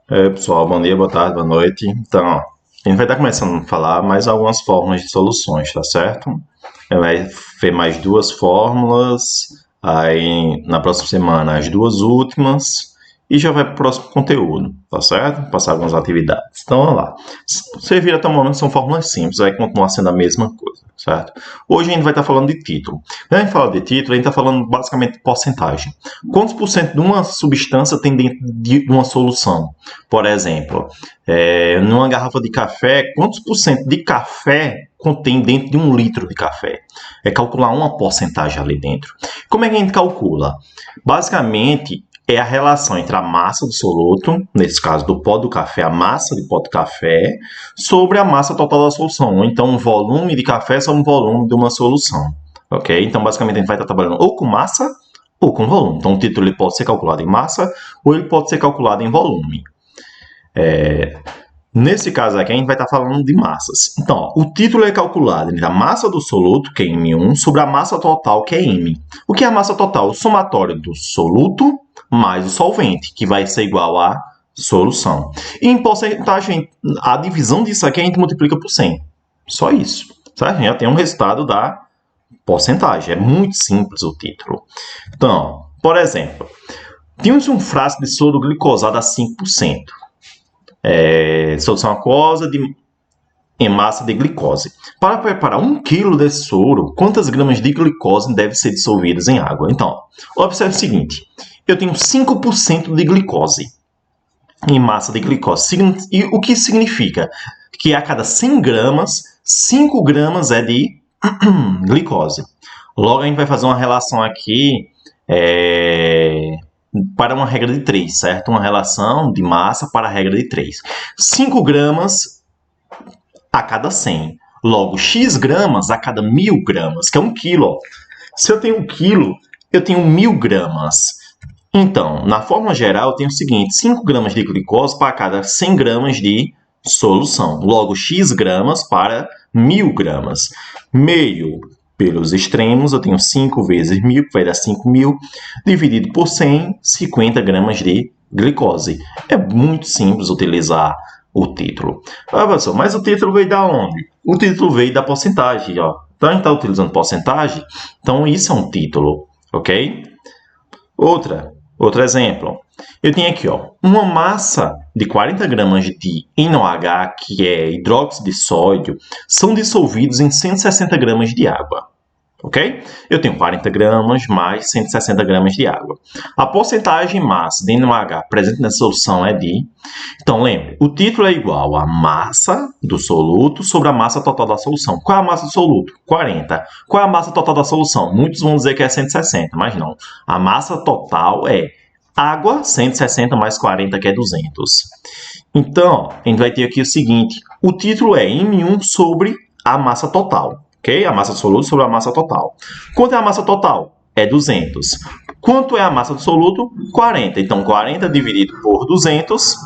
Pessoal, bom dia, boa tarde, boa noite. Então, ó, a gente vai estar começando a falar mais algumas fórmulas de soluções, tá certo? Vai ver mais duas fórmulas, aí na próxima semana as duas últimas, e já vai para o próximo conteúdo, tá certo? Passar algumas atividades. Então, vamos lá. Você vira até o momento, são fórmulas simples, vai continuar sendo a mesma coisa, certo? Hoje a gente vai estar falando de título. Quando a gente fala de título, a gente está falando basicamente de porcentagem. Quantos por cento de uma substância tem dentro de uma solução? Por exemplo, numa garrafa de café, quantos por cento de café contém dentro de 1 litro de café? É calcular uma porcentagem ali dentro. Como é que a gente calcula? Basicamente, é a relação entre a massa do soluto, nesse caso do pó do café, a massa de pó do café, sobre a massa total da solução. Ou então, o volume de café sobre o volume de uma solução. Ok? Então, basicamente, a gente vai estar trabalhando ou com massa ou com volume. Então, o título ele pode ser calculado em massa ou ele pode ser calculado em volume. Nesse caso aqui, a gente vai estar falando de massas. Então, ó, o título é calculado entre a massa do soluto, que é M1, sobre a massa total, que é M. O que é a massa total? O somatório do soluto mais o solvente, que vai ser igual à solução. E em porcentagem, a divisão disso aqui a gente multiplica por 100. Só isso. Certo? A gente já tem um resultado da porcentagem. É muito simples o título. Então, por exemplo, tínhamos um frasco de soro glicosado a 5%. Solução aquosa em massa de glicose. Para preparar 1 kg desse soro, quantas gramas de glicose devem ser dissolvidas em água? Então, observe o seguinte. Eu tenho 5% de glicose em massa de glicose. E o que significa? Que a cada 100 gramas, 5 gramas é de glicose. Logo, a gente vai fazer uma relação aqui para uma regra de 3, certo? Uma relação de massa para a regra de 3. 5 gramas a cada 100. Logo, x gramas a cada 1.000 gramas, que é 1 quilo. Se eu tenho 1 quilo, eu tenho 1.000 gramas. Então, na fórmula geral, eu tenho o seguinte, 5 gramas de glicose para cada 100 gramas de solução. Logo, x gramas para 1.000 gramas. Meio pelos extremos, eu tenho 5 vezes 1.000, que vai dar 5.000, dividido por 100, 50 gramas de glicose. É muito simples utilizar o título. Professor, mas o título veio da onde? O título veio da porcentagem. Ó. Então, a gente está utilizando porcentagem, então isso é um título, ok? Outro exemplo. Eu tenho aqui ó, uma massa de 40 gramas de NaOH, que é hidróxido de sódio, são dissolvidos em 160 gramas de água. Ok? Eu tenho 40 gramas mais 160 gramas de água. A porcentagem massa de NaOH presente na solução é de... Então, lembre, o título é igual à massa do soluto sobre a massa total da solução. Qual é a massa do soluto? 40. Qual é a massa total da solução? Muitos vão dizer que é 160, mas não. A massa total é água, 160 mais 40, que é 200. Então, a gente vai ter aqui o seguinte. O título é M1 sobre a massa total. Ok? A massa do soluto sobre a massa total. Quanto é a massa total? É 200. Quanto é a massa do soluto? 40. Então, 40 dividido por 200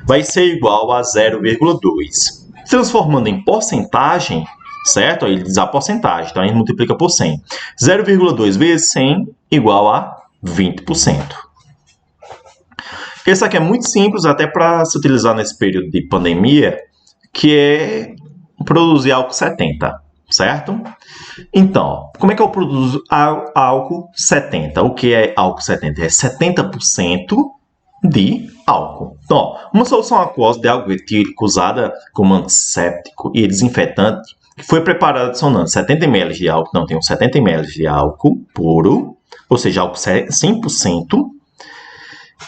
vai ser igual a 0,2. Transformando em porcentagem, certo? Aí ele diz a porcentagem, então a gente multiplica por 100. 0,2 vezes 100 igual a 20%. Esse aqui é muito simples, até para se utilizar nesse período de pandemia, que é produzir álcool 70. Certo? Então, como é que eu produzo álcool 70? O que é álcool 70? É 70% de álcool. Então, ó, uma solução aquosa de álcool etílico usada como antisséptico e desinfetante que foi preparada adicionando 70 ml de álcool, então tem 70 ml de álcool puro, ou seja, álcool 100%,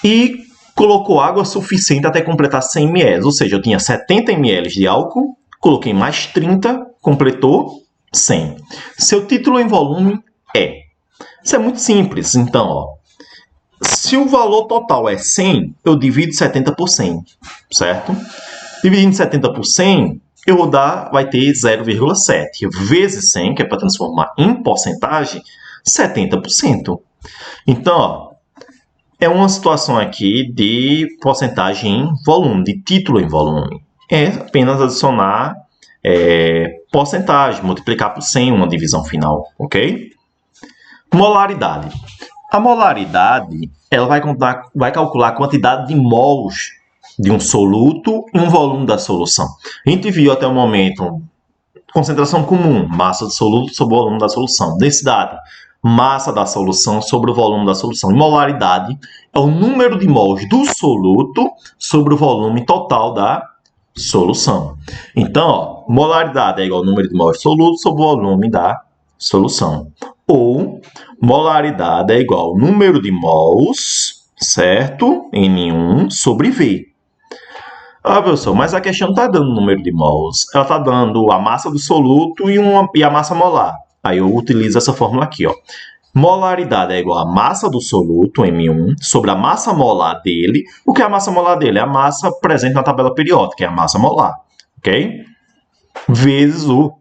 e colocou água suficiente até completar 100 ml, ou seja, eu tinha 70 ml de álcool, coloquei mais 30, completou 100. Seu título em volume é. Isso é muito simples. Então, ó, se o valor total é 100, eu divido 70 por 100, certo? Dividindo 70 por 100, eu vou dar, vai ter 0,7 vezes 100, que é para transformar em porcentagem, 70%. Então, ó, é uma situação aqui de porcentagem em volume, de título em volume. É apenas adicionar porcentagem, multiplicar por 100, uma divisão final, ok? Molaridade. A molaridade ela vai calcular a quantidade de mols de um soluto e um volume da solução. A gente viu até o momento concentração comum, massa do soluto sobre o volume da solução. Densidade, massa da solução sobre o volume da solução. E molaridade é o número de mols do soluto sobre o volume total da solução. Então, ó, molaridade é igual ao número de mols do soluto sobre o volume da solução. Ou molaridade é igual ao número de mols, certo? N1 sobre V. Ah, professor, mas a questão não está dando o número de mols. Ela está dando a massa do soluto e a massa molar. Aí eu utilizo essa fórmula aqui, ó. Molaridade é igual a massa do soluto, M1, sobre a massa molar dele. O que é a massa molar dele? É a massa presente na tabela periódica, que é a massa molar, ok? Vezes o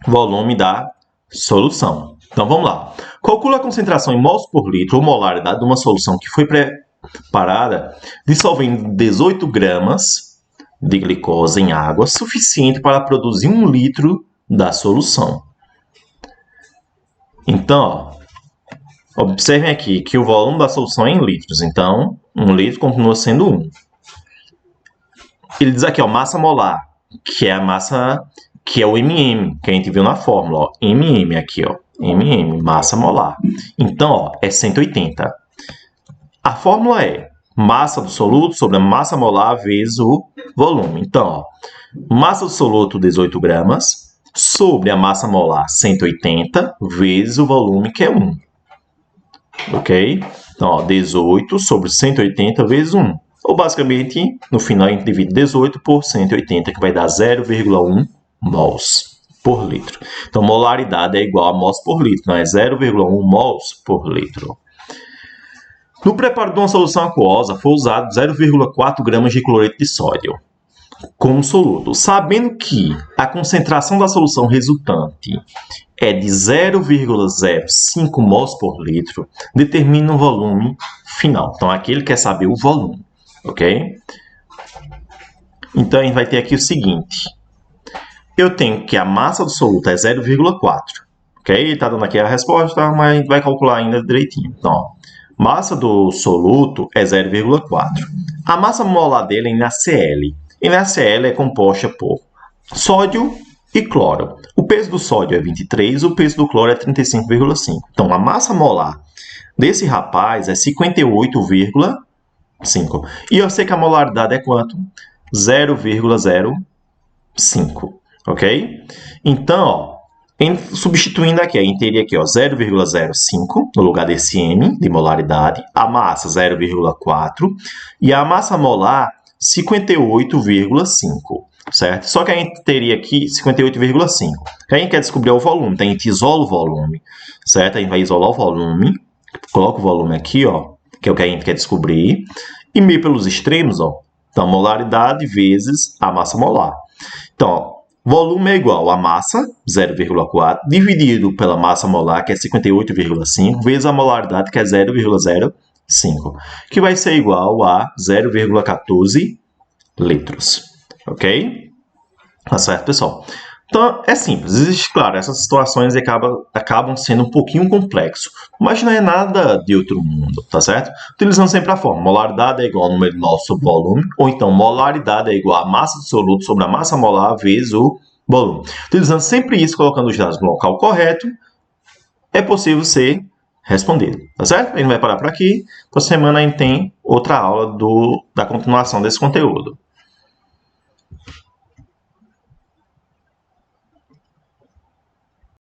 volume da solução. Então, vamos lá. Calcula a concentração em mols por litro ou molaridade de uma solução que foi preparada dissolvendo 18 gramas de glicose em água, suficiente para produzir 1 litro da solução. Então, ó, observem aqui que o volume da solução é em litros. Então, 1 litro continua sendo 1. Ele diz aqui, ó, massa molar, que é a massa, que é o MM, que a gente viu na fórmula, ó, MM aqui, ó, MM, massa molar. Então, ó, é 180. A fórmula é massa do soluto sobre a massa molar vezes o volume. Então, ó, massa do soluto 18 gramas sobre a massa molar 180 vezes o volume, que é 1. Ok? Então, ó, 18 sobre 180 vezes 1. Ou, basicamente, no final, a gente divide 18 por 180, que vai dar 0,1 mols por litro. Então, molaridade é igual a mols por litro, não é 0,1 mols por litro. No preparo de uma solução aquosa, foi usado 0,4 gramas de cloreto de sódio como soluto. Sabendo que a concentração da solução resultante é de 0,05 mols por litro, determina o volume final. Então, aqui ele quer saber o volume, ok? Então, a gente vai ter aqui o seguinte. Eu tenho que a massa do soluto é 0,4, ok? Está dando aqui a resposta, mas a gente vai calcular ainda direitinho. Então, ó, massa do soluto é 0,4. A massa molar dele é NaCl. NaCl é composta por sódio e cloro. O peso do sódio é 23, o peso do cloro é 35,5. Então, a massa molar desse rapaz é 58,5. E eu sei que a molaridade é quanto? 0,05. Ok? Então, ó, substituindo aqui, a gente teria aqui 0,05 no lugar desse M de molaridade, a massa 0,4 e a massa molar 58,5, certo? Só que a gente teria aqui 58,5. A gente quer descobrir o volume, então a gente isola o volume, certo? A gente vai isolar o volume, coloca o volume aqui, ó, que é o que a gente quer descobrir, e meio pelos extremos, ó, então molaridade vezes a massa molar. Então, ó, volume é igual a massa, 0,4, dividido pela massa molar, que é 58,5, vezes a molaridade, que é 0,05, que vai ser igual a 0,14 litros. Ok? Tá certo, pessoal? Então, é simples. Existe, claro, essas situações acabam sendo um pouquinho complexo, mas não é nada de outro mundo, tá certo? Utilizando sempre a fórmula, molaridade é igual ao número de mols sobre volume, ou então molaridade é igual a massa do soluto sobre a massa molar vezes o volume. Utilizando sempre isso, colocando os dados no local correto, é possível ser respondido, tá certo? A gente vai parar por aqui. Próxima semana a gente tem outra aula da continuação desse conteúdo.